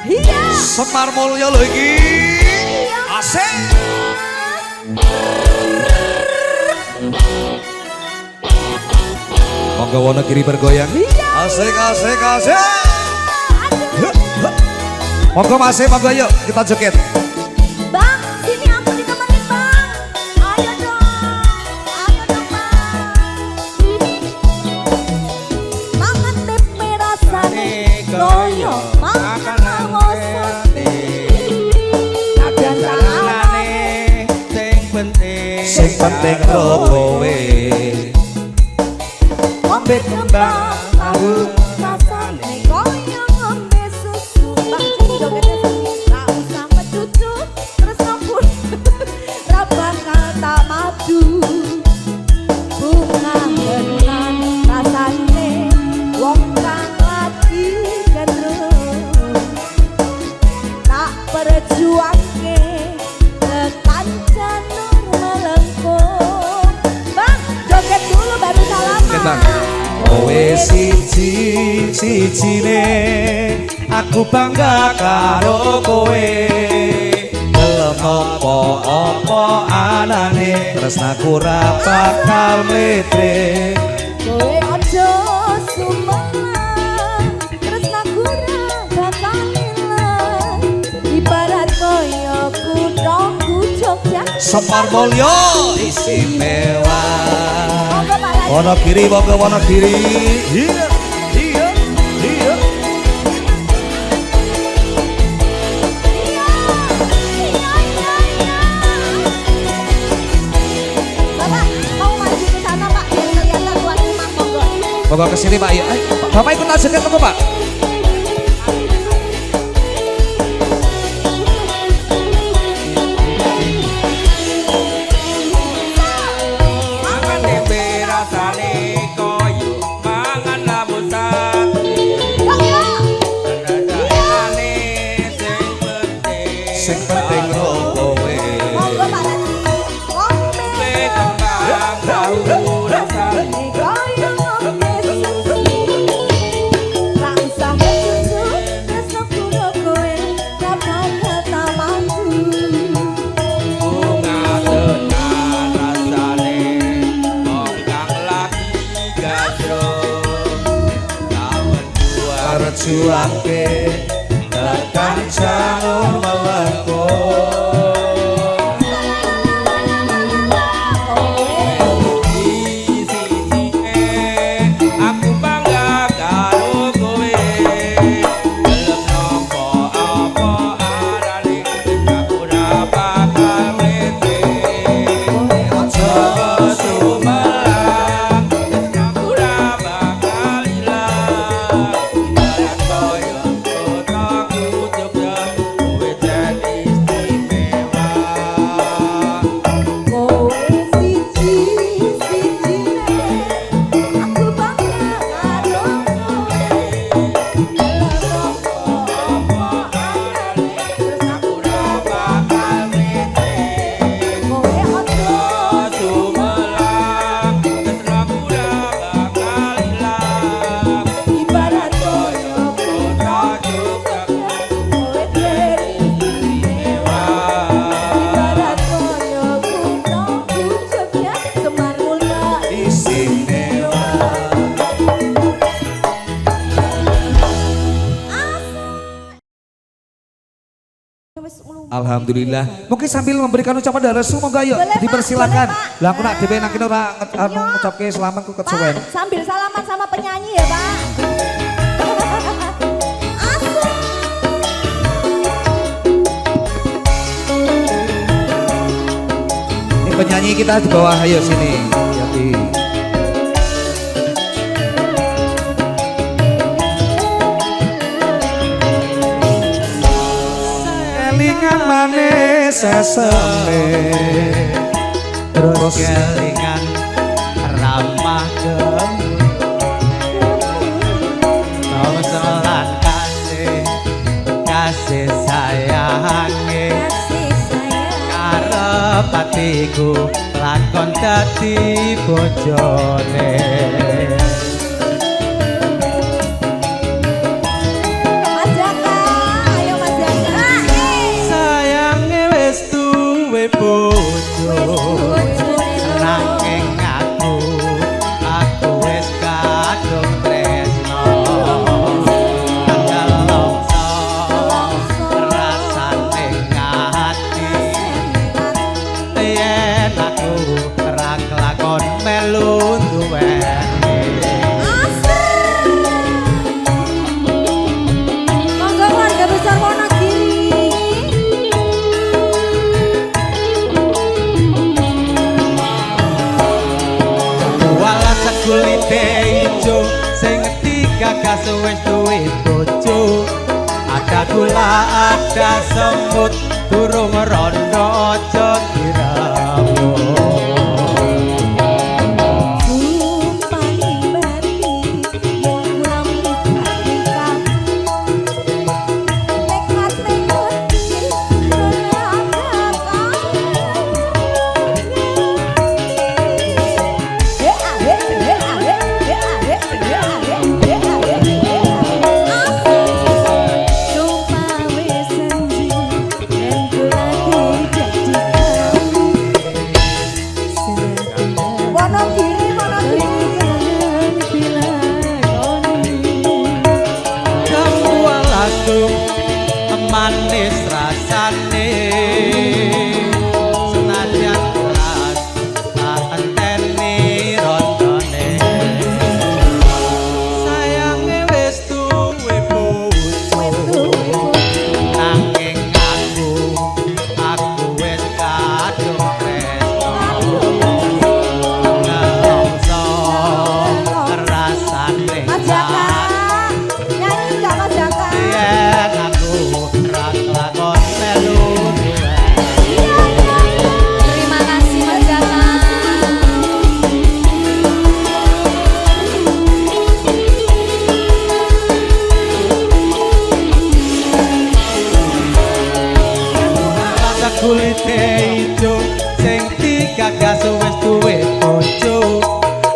Iya. Semar Mulya lho iki. Asik. Monggo Wonogiri bergoyang. Asik asik asik. Monggo Mas, monggo yuk kita joget. Bang, sini aku ditemenin Bang. Ayo dong Bang. Mangan tempe rasane koyo makan ngosoti. Kadang salane Sing penting ro kowe. ngombe kembang tahu rasane koyo ngombe susu. Bang, sini jogetnya sini. Ra usah mecucu terus ngapur. Ra bakal tak madu. Bunga berulang rasane wong kang lagi gendruwo. Tak perjuangke tekan janur melengkung. Bang, joget dulu baru salaman. Joget, Bang. Kowe siji-sijine aku bangga karo kowe. Gelem apa-apa anane tresnaku ra bakal mletre. Kowe aja sumelang tresnaku ra bakal ilang. Ibarat koyo kuthaku Jogja. Semar Mulya istimewa. Monggo Pak Raja. Wonogiri, monggo Wonogiri. Iya, iya, iya. Bapak mau maju ke sana Pak biar kelihatan tuan rumah monggo. Monggo ke sini Pak. Bapak ikut joget monggo Pak. Mangan tempe rasane koyo mangan lamun sate. Dadane Sing penting ro kowe. Monggo Pak Raji. Ngombe kembang tahu rasane koyo ngombe susu. Ra usah mecucu tresno kulo kowe ra bakal tak mampu. bunga tenan rasane wong kang lagi gandro. Lawan Arep juangke tekan janur melengkung. aku bangga karo kowe. Gelem nopo apa arane aku ora bakal mlete. Aja sumelang aku ora bakal ilang. Ibarat koyo kuthaku Jogja kowe dadi istimewa. Kowe siji-sijine aku bangga karo kowe. Gelem apa anane terus aku ra bakal mlete. Kowe aja Sumelang kesraku ora bakal ilang. ibarat koyo Kota Jogja kowe dadi istimewa. Ibarat koyo kuthaku Jogja Semar Mulya Istimewa. Alhamdulillah. Mungkin sambil memberikan ucapan dari restu monggo ayo Boleh, Pak. dipersilakan. Boleh, Pak. Lah aku nak dhewe nang kene ora ngucapke selamat ku kesuwen. Pak, sambil salaman sama penyanyi ya Pak. Asik. Ini penyanyi kita di bawah, ayo sini. Jadi kelingan manis seseme terus kelingan ramah Selan kasih sayange Kasih sayang. karep atiku lakon dadi bojone. Mas Jaka, ayo gagas wis duwe bojo ada gula ada semut durung rondo aja diramu manis rasane senajan keras tak enteni rondone sayange wis duwe bojo nanging aku wis kadung tresno nelongso rasane kulite ijo sing digagas wis duwe bojo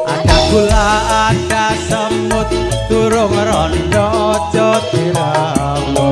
ada gula ada semut durung rondo aja diramu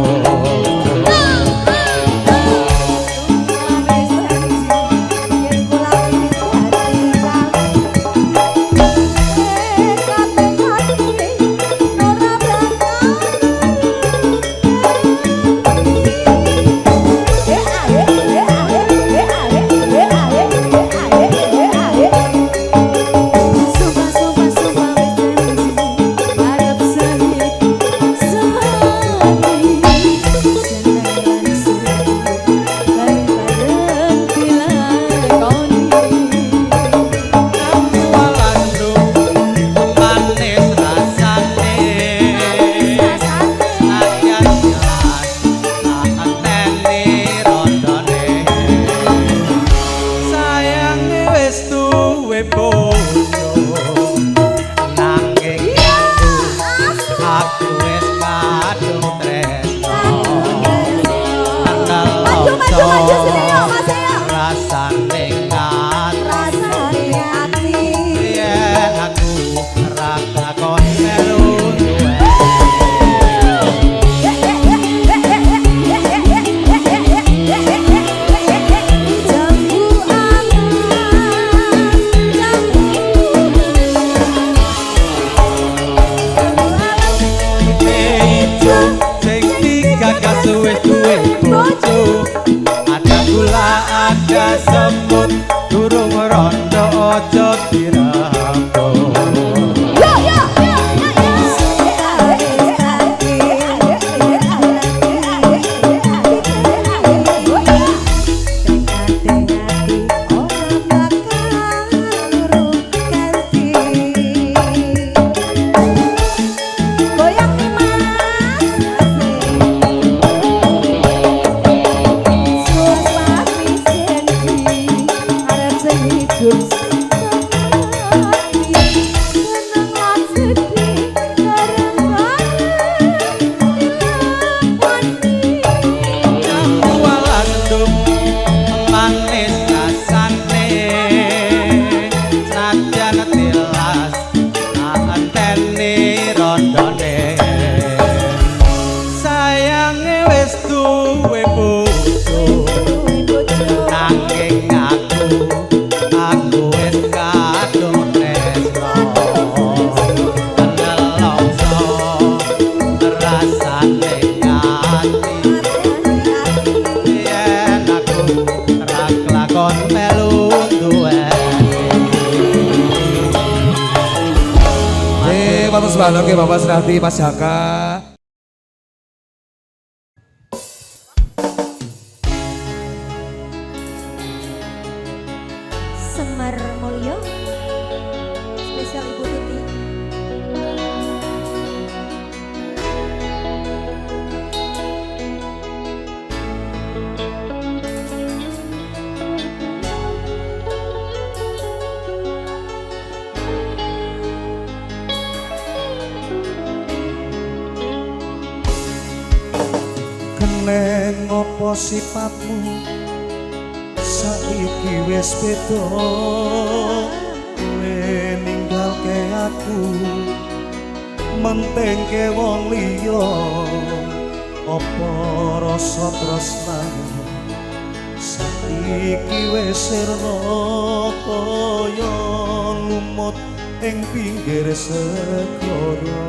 ada gula ada semut durung rondo aja diramu Oke, Bapak Serati, Mas Jaka. Semar Mulyo, spesial Ibu Tuti. Neng opo sifatmu saiki wis beda kowe ninggalke aku mentengke wong liya opo rasa tresnamu saiki wis sirna kaya lumut ing pinggir segara.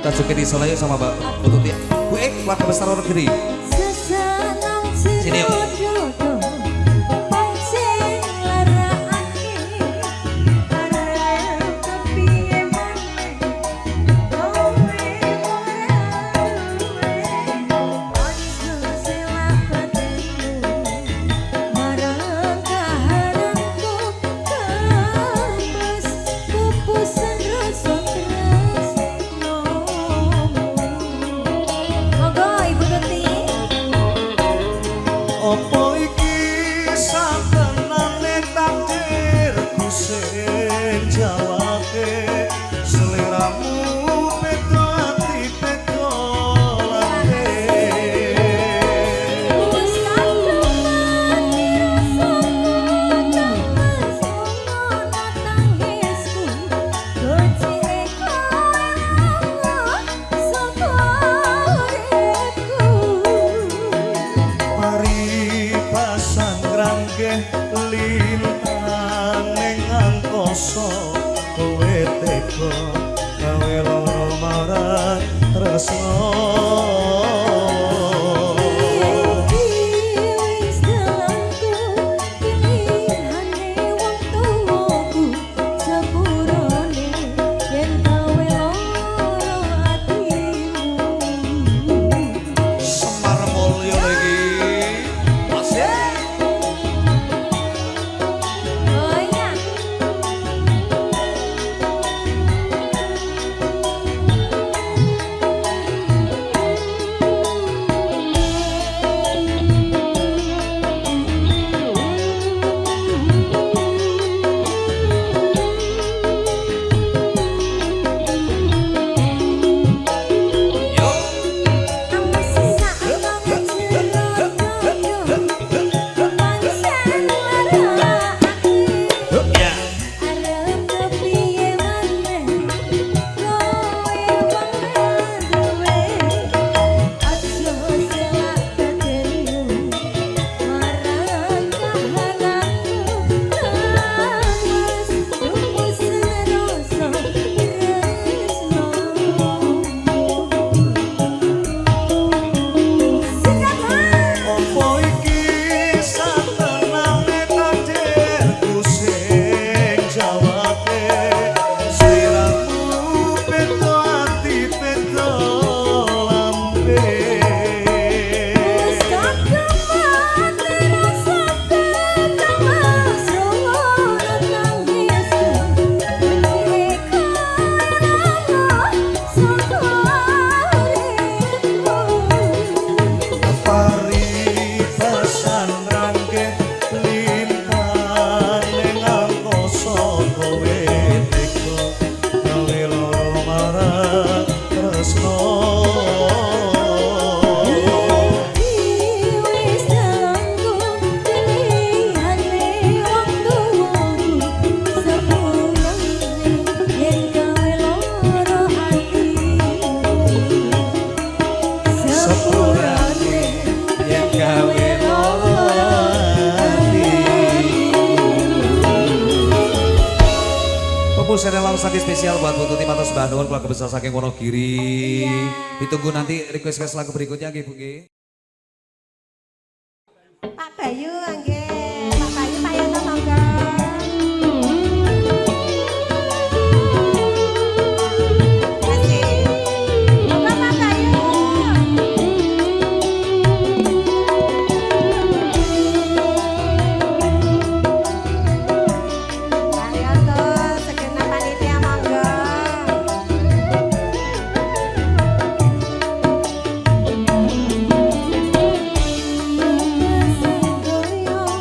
Kita joget di Solo sama Mbak Tuti. Bu keluarga besar orang Giri. Sini yuk. Opo iki satenane takdirku sing jawake seliramu beda ati beda late wis kadung tangisku gocine lintang ning angkasa kowe teka gawe lara marang tresna Saya langsung spesial buat Bu Tuti Matos Bandung, keluarga besar saking Wonogiri. Ditunggu nanti request lagu berikutnya, Bu. Pak Bayu, angge. Pak Bayu, Pak Yono, monggo. Monggo Pak Bayu. Pak Yono, segenap panitia monggo. Goyong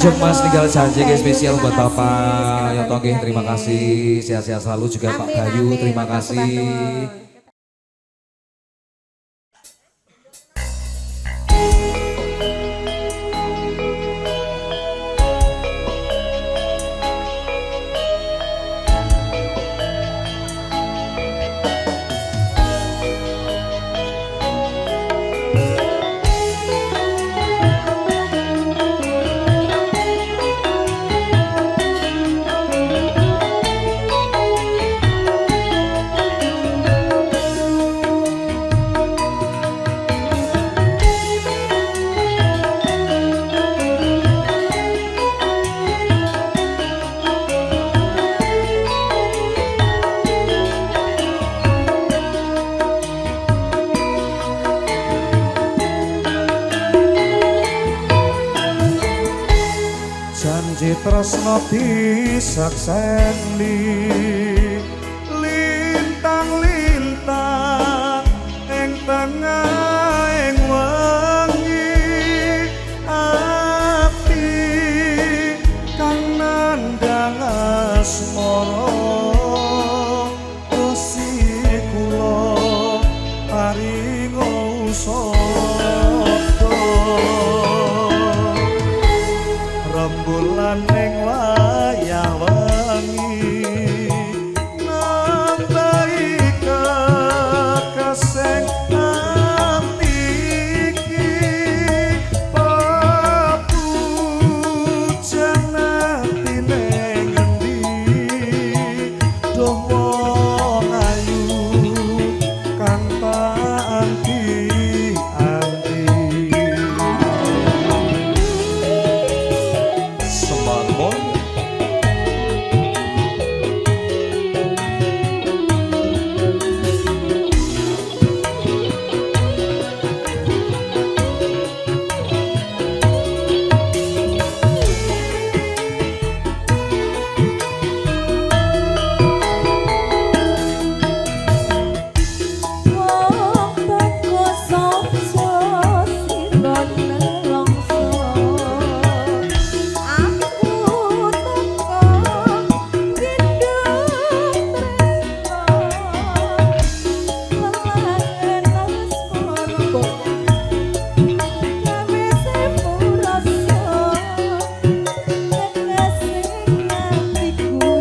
Kanjeng Mas tinggal janji Bayu, spesial buat terima kasih. Bapak Sekali Yoto lagi, terima amin. kasih. Sehat-sehat selalu juga Pak Amin, Bayu amin. terima Bapak kasih. Subandung. Janji tresno disakseni lintang-lintang ing tengahing wengi ati kang nandhang asmara Gusti kula paringa usada rembulan ning wayah wengi nambahi kekasih ati iki papujan ati ning endi doh wong ayu kang tak anti-anti Sembarbon Wong teko sojo siron nelongso aku teko dindung tresno kelangen asmara gawe sepurasa kekasih atiku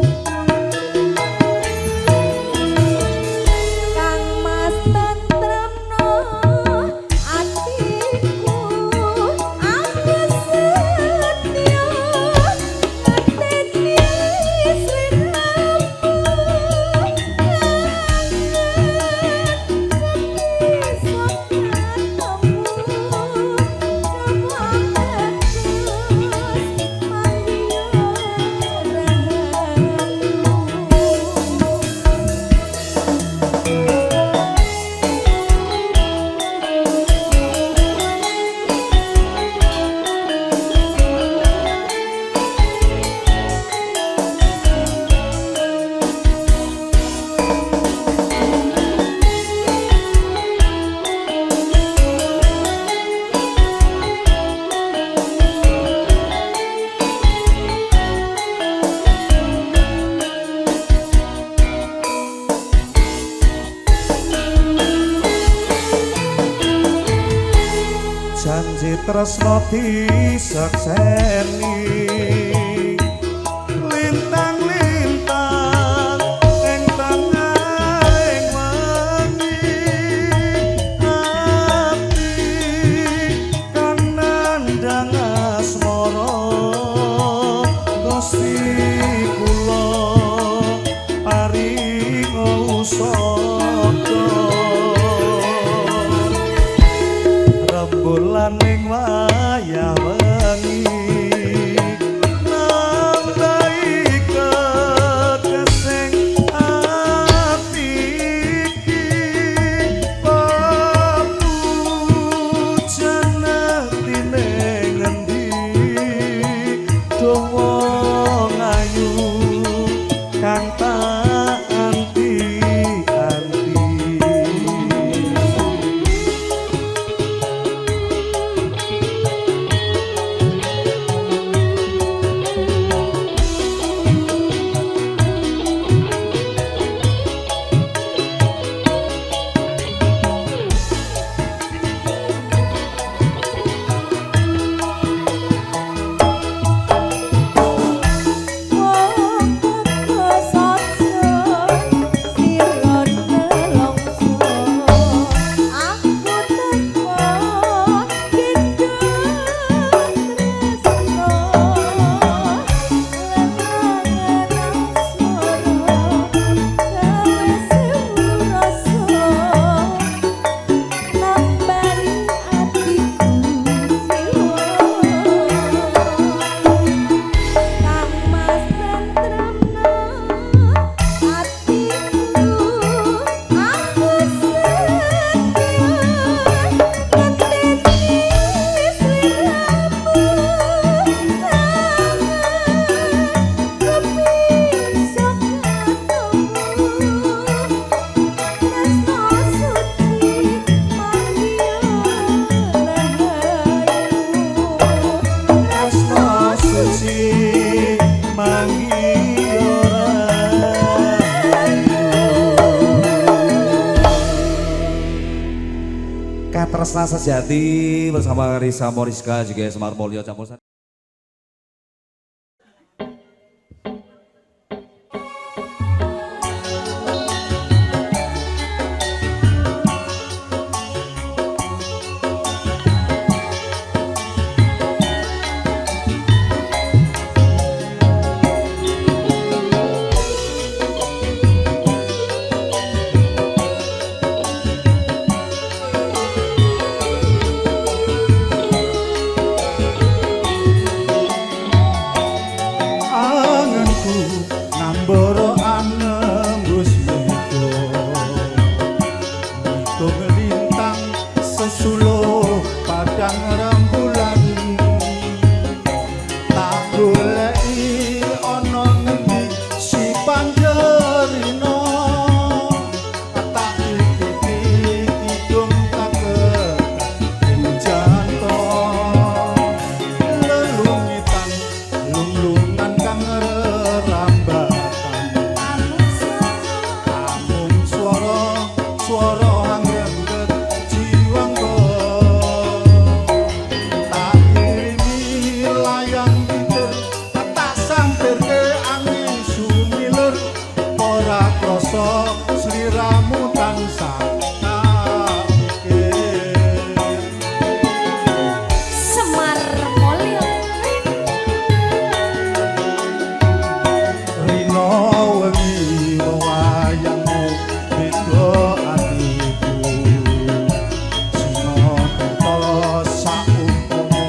Kang Mas tentremno atiku aku setya ngateni sliramu janji tresno disakseni lintang-lintang ing tengahing wengi ati kang nandhang asmara Gusti kula paringa usada rembulan ning wayah wengi nambahi kekasih ati iki papujan ati ning endi doh wong ayu kang tak anti-anti Tresna Sejati bersama Risa Moriska juga Semar Mulyo campur sari. Namboro anembus miko miko ngelintang sesuluh padang rembulan tak goleki ana ngendi si panjerino tak titipi kidung kaget ing jantung lelungitan lunglungan kang swara anggendet jiwangga tak kirimi layang pitur tak sampirke angin sumiler ora krasa sliramu tansah tak pikir Semar Mulyo rino wengi wayangmu beda atiku sino kentol saumpama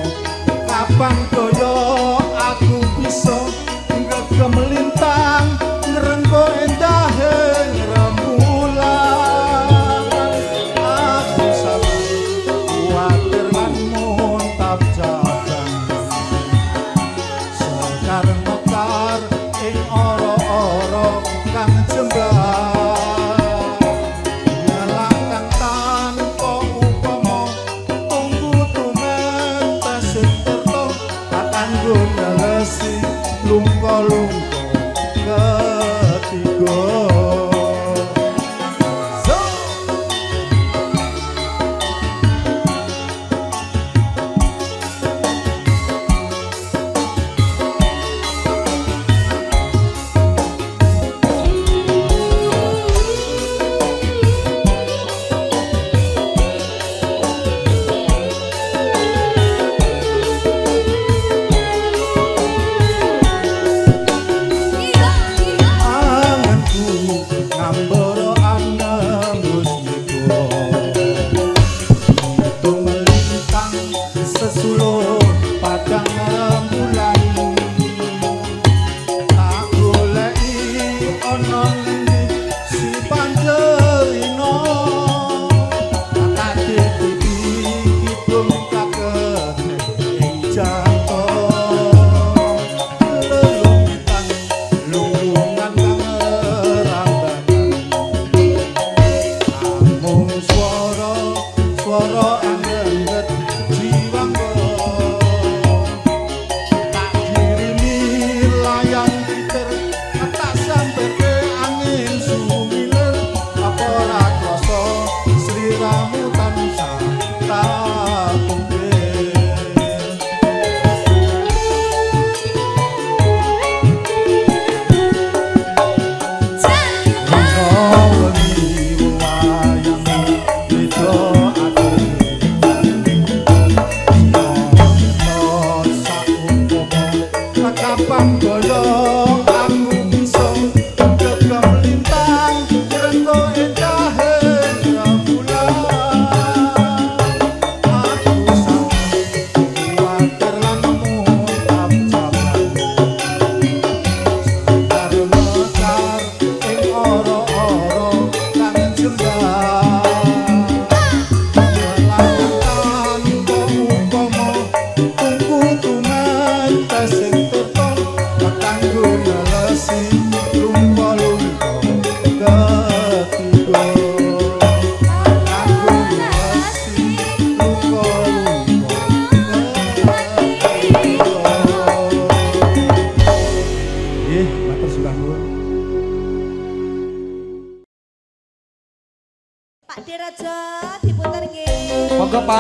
kapan kaya aku bisa ngegem lintang ngrenggo endahe rembulan aku sabar kuwatir lan muntap jagang sekar mekar ing ora-ora kang jembar ngelakang tanpa upama tunggu tumentes terto kanggo nelesi lungko-lungko ketiga anganku ngambara anembus miko itu melintang sesuluh padang rembulan tak goleki ana ngendi si panjerino tak titipi kidung kaget ing jantung lelungitan lungan kang ramban amung swara anggendet jiwangga tak kirimi layang pitur tak sampirke angin sumiler apa ora krasa sliramu tansah tak kumpir rino wengi wayangmu beda atiku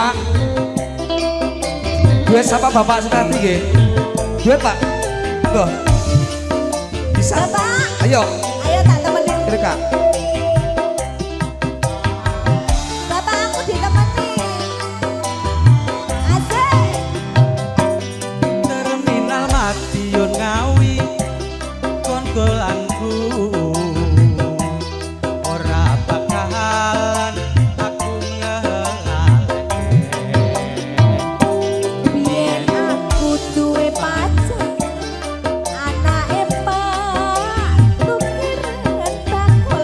Pak. Duet sama Bapak Sunardi nggih. Duet Pak. Loh. Bisa. Bapak. Ayo. Ayo tak temenin. Kira Kak. Bapak aku ditemani. Asik. Terminal Madiun Ngawi kon golangku ora bakalan aku ngelaleke. Biyen aku duwe pacar. Anake Pak Tukiran bakul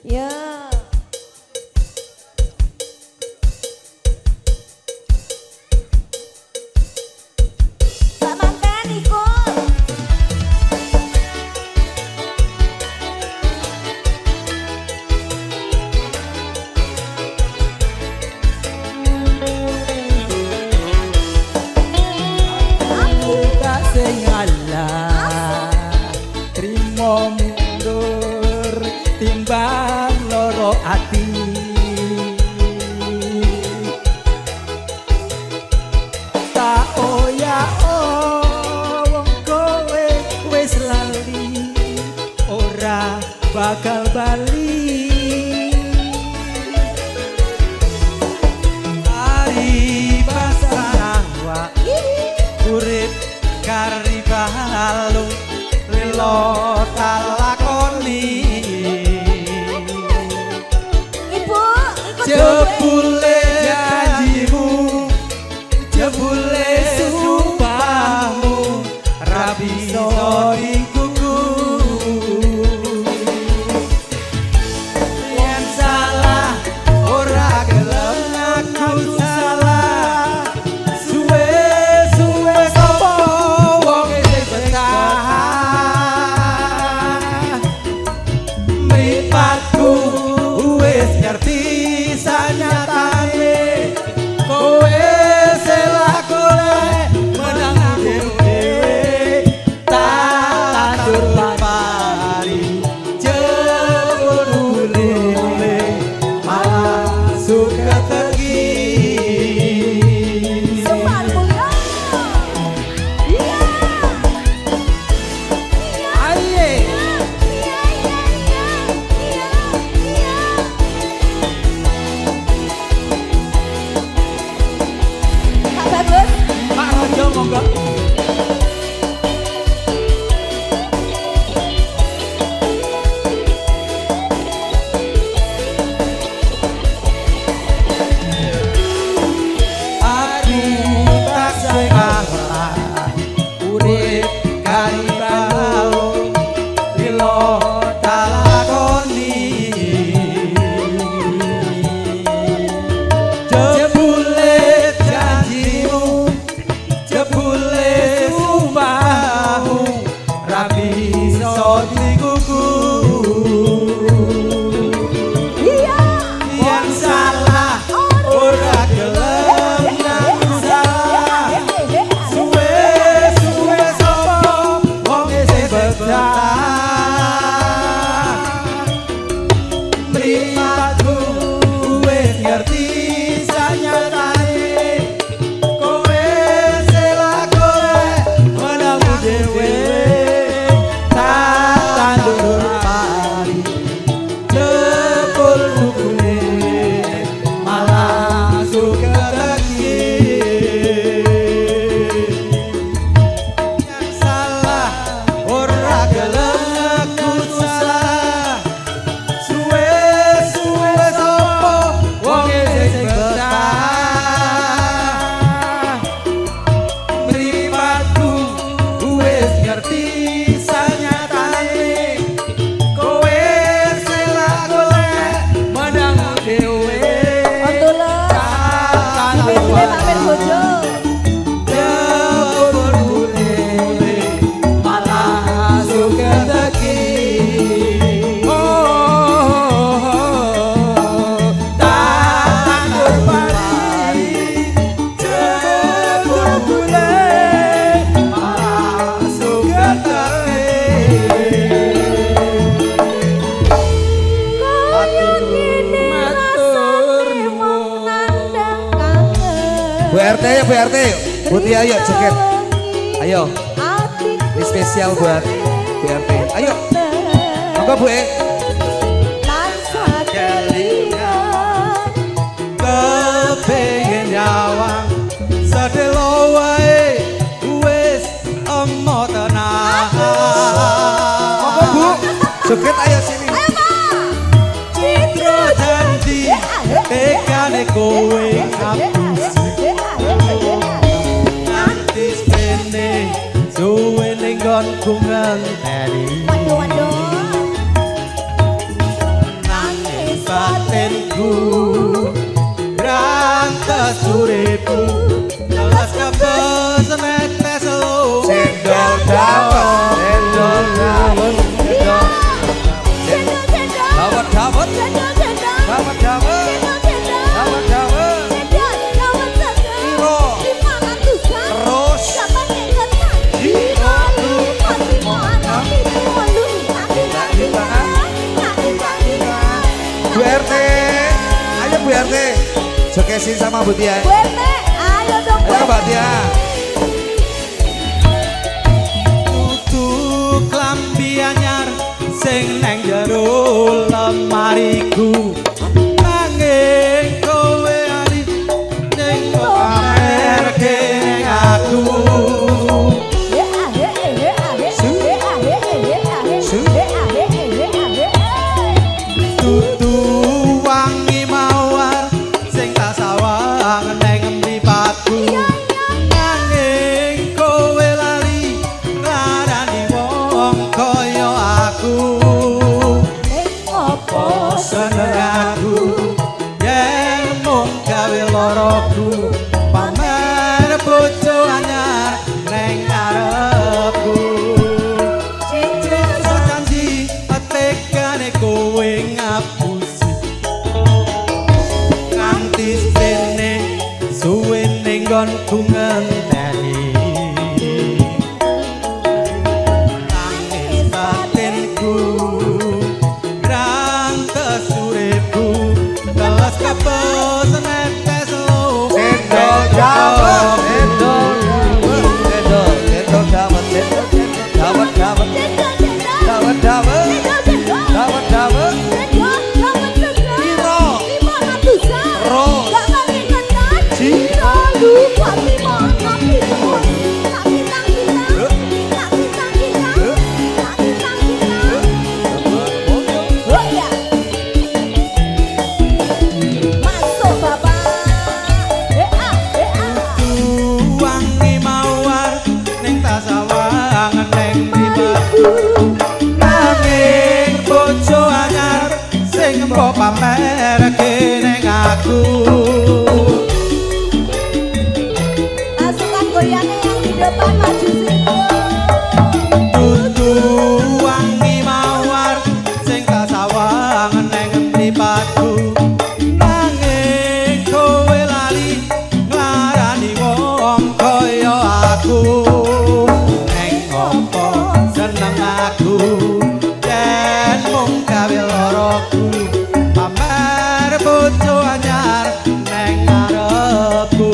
Ya. Mbak Manten ikut. Aku tak sengalah trimo mundur timbang loro ati tak oya wong kowe wis lali ora bakal bali hari pasangan wa urip kari balung lilo talakoni Ibu, ikut jebule janjimu jebule sumpahmu rabi sori kuku yang salah ora gelem aku salah suwe suwe sapa wong sing betah mripatku wis ngerti sanyatane kowe selak golek menang dhewe tak tandur pari jebul bule malah suka tegi Sumpah Bu ya. Iya. aye Iya. Kak Bagus. Pak Rojo monggo aku tak sengalah urip kari balung lilo talakoni jebule janjimu jebule sumpahmu rabi sodi kuku Iya. yang salah ora gelem ngaku salah suwe suwe sapa wong sing betah mripatku wis ngerti sanyatane kowe selak golek menangmu dhewe tak tandur pari jebul bukune malah suka tegi yang salah ora gelem aku salah suwe suwe sapa wong sing betah mripatku wis ngerti sanyatane kowe selak golek menang dhewe Betul. Dipilih mampir bojo. jebul bule malah suka tegi tak tandur pari jebul bule malah suka tegi Kaya gini rasane wong nandang kangen. Bu RT ya Bu RT. Bu Tia ayo joget. Ayo. Hatiku Ini spesial buat Bu RT. Ayo. Monggo Bu. Lansa kelingan. kepengin nyawang sedelo wae wis emo tenan Monggo Bu. Joget ayo sini. citra janji tekane kowe ngapus nganti spene suwe ning nggonku ngenteni Waduh, waduh. batinku rantes uripku telas kebes netes lo Cendol dawet, cendol dawet, cendol dawet, dawet, dawet, dawet, dawet, dawet, Iro, terus, Bu RT, ayo Bu RT, jogesin sama Bu Tia. ayo dong Ayo Mbak Tia. kudu klambi anyar sing nang jero lemariku nanging kowe ali ning pamerke aku tutu wangi mawar sing tak sawang nang mripatku nanging kowe lali nglarani wong kaya aku apa seneng aku yen mung gawe loroku pamer bojo anyar neng ngarepku cincin janji tekane kowe ngapusi nganti sene suwe ning nggonku ngenteni nangis batinku rantes uripku telas kebes netes lo Cendol dawet, cendol dawet, cendol dawet, dawet, dawet, dawet, dawet, dawet, dawet, Iro, Masuk Bapak. wangi mawar ning tasawang neng mripatku nanging bojo anyar sing mbok pamerke ning aku Pasukan goyangnya yang di depan maju situ. tutu wangi mawar sing tasawang neng mripatku nanging kowe lali nglarani wong kaya aku neng opo seneng aku yen mung gawe loroku pamer bojo anyar neng ngarepku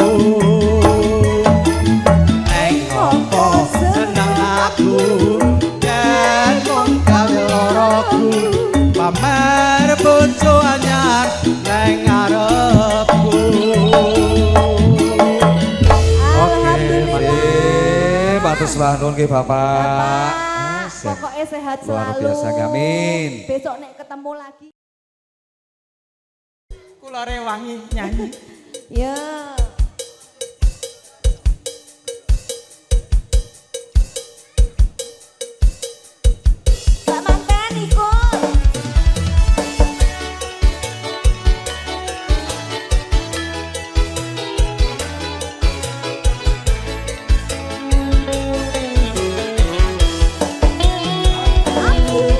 neng opo seneng aku yen mung gawe loroku pamer bojo anyar neng ngarepku Matur nuwun nggih Bapak. Bapak, Siap. pokoknya sehat Luar selalu. biasa, amin. Besok nek ketemu lagi. kula rewangi nyanyi Ya. Pak Manten ikut.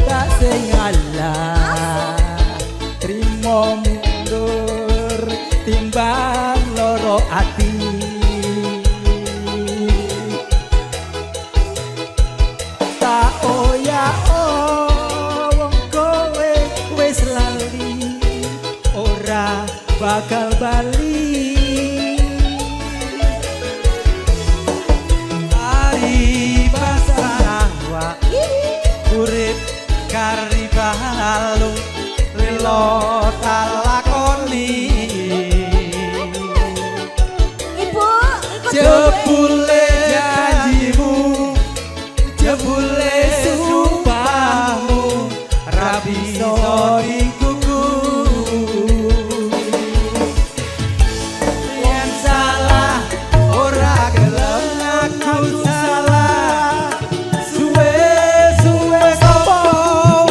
tak sing alah trimo mundur timbang loro ati tak oya wong kowe wis lali ora bakal bali hari pasangan wa urip kari balung lilo talakoni Ibu, ikut jebule janjimu jebule sumpahmu rabi sori kuku yen salah ora gelem ngaku salah suwe-suwe sapa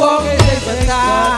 wong sing betah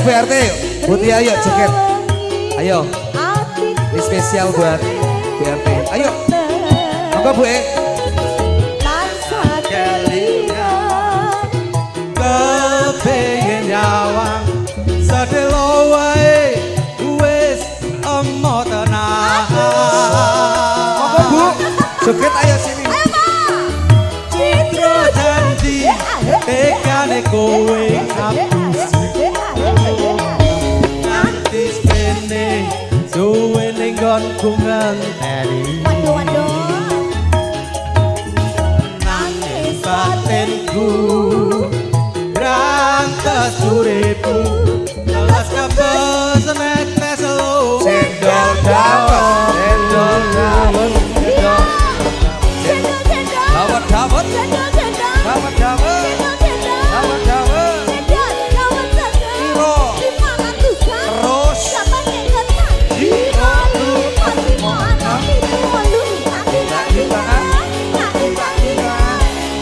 Bu RT yuk. Putih ayo joget. Ayo. Ini spesial buat Bu RT. Ayo. Monggo Bu. Kepengin nyawang sedelo wae wis emo tenan. Monggo Bu. Joget ayo sini. Citra janji tekane kowe ngapusi nganti spene suwe ning nggonku ngenteni nangis batinku rantas uripku telas kabeh senetes lo Cendol dawet, cendol dawet, cendol dawet, dawet, dawet, dawet, dawet, dawet. Piro? Terus?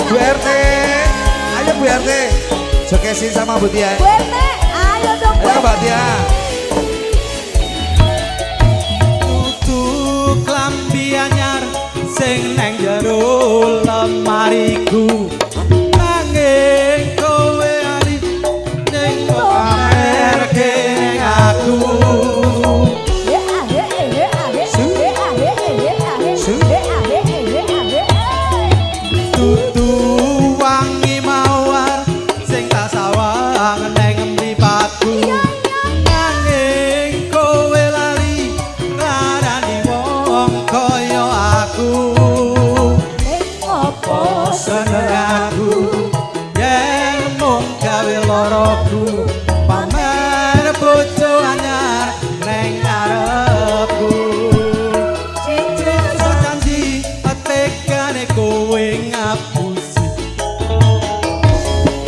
Bu RT, ayo Bu RT, jogesin sama Bu Tia. Ayo dong, Ayo Mbak Tia. Tutu klambi anyar sing nang jero lemariku nanging kowe ali ning pamerke ning aku tutu wangi mawar sing tak sawang nang mripatku nanging kowe lali nglarani wong kaya aku seneng aku yen mung gawe loroku pamer bojo anyar neng ngarepku citra janji tekane kowe ngapusi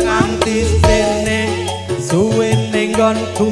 nganti sene suwe ning nggonku